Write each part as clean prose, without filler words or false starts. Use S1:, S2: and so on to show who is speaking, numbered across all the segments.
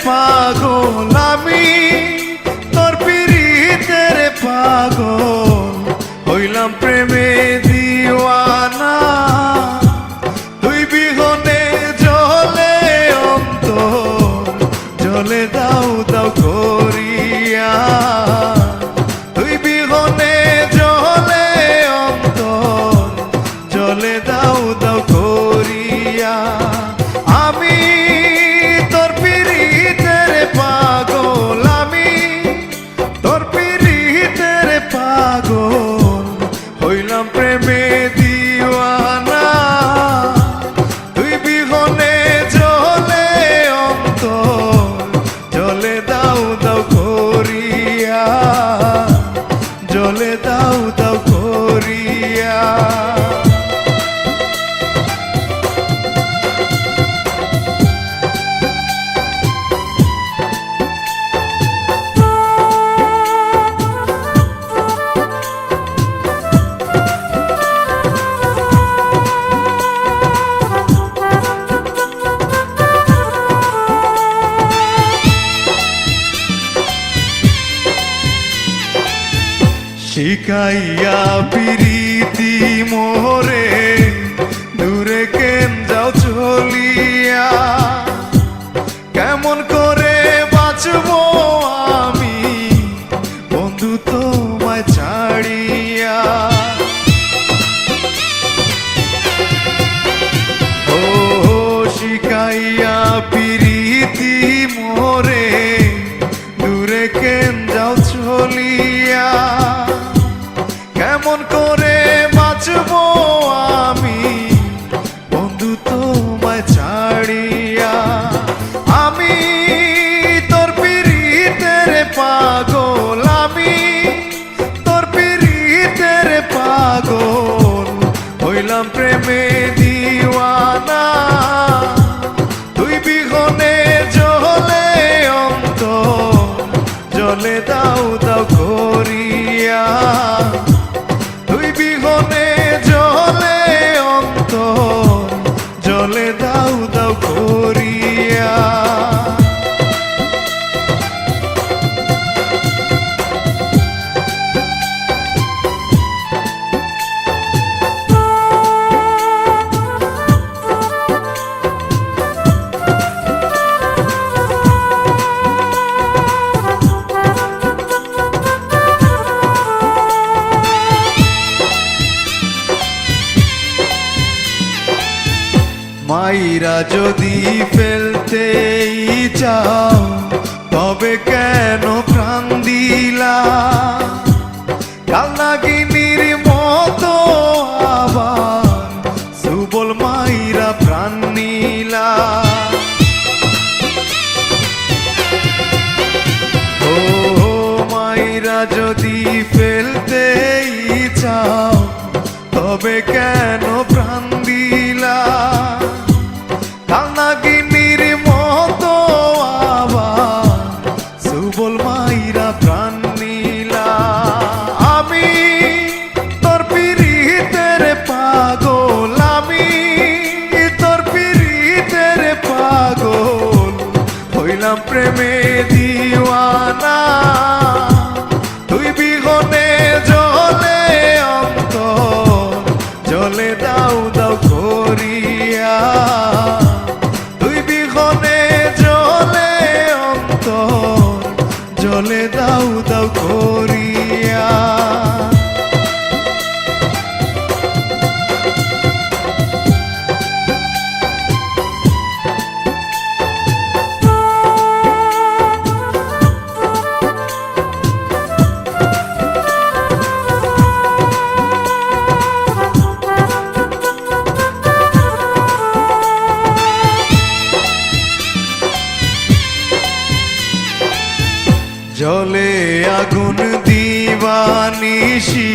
S1: পাগল আমি, তোর পিরিতের পাগল হইলাম প্রেমে দিওয়ানা। তুই বিহনে জলে অন্তর জলে দাউ দাউ করিয়া, তুই বিহনে জলে অন্তর জলে দাউ দাউ করিয়া। আমি তোর পিরিতের পাগল আমি, তোর পিরিতের পাগল হইলাম প্রেমে দিওয়ানা। তুই বিহনে জলে অন্তর জলে দাউ দাউ করিয়া, জলে দাউ দাউ করিয়া। শিখাইয়া পিরিতি মোরে দূরে কেন যাও চলিয়া, কেমন করে বাঁচবো আমি বন্ধু তোমায় ছাড়িয়া। ও শিখাইয়া পিরিতি মোরে দূরে কেন যাও চলিয়া, কেমন করে বাঁচবো আমি বন্ধু তোমায় ছাড়িয়া। আমি তোর পিরিতের পাগল আমি, তোর পিরিতের পাগল হইলাম প্রেমে দিওয়ানা। তুই বিহনে জলে অন্তর জলে দাউ দাউ করিয়া, তুই বিহনে জলে অন্তর জলে দাউ দাউ করিয়া। মাইরা যদি ফেলতেই চাও তবে কেন প্রাণ দিলা, কালনাগিনীর মতো আবার সুবল মাইরা প্রাণ নিলা। ও মাইরা যদি ফেলতেই চাও তবে কেন প্রাণ দিলা, কালনাগিনীর মতো আবার সুবল মাইরা প্রাণ নিলা। আমি তোর পিরিতের পাগল আমি, তোর পিরিতের পাগল হইলাম প্রেমে দিওয়ানা। তুই বিহনে জলে অন্তর জলে দাউ দাউ করিয়া, তুই বিহনে জলে অন্তর জলে দাউ দাউ করিয়া। জলে আগুন দিবানিশি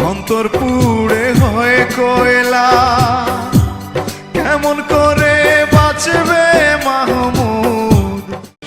S1: অন্তর পুড়ে হয় কয়লা, কেমন করে বাঁচবে মাহমুদ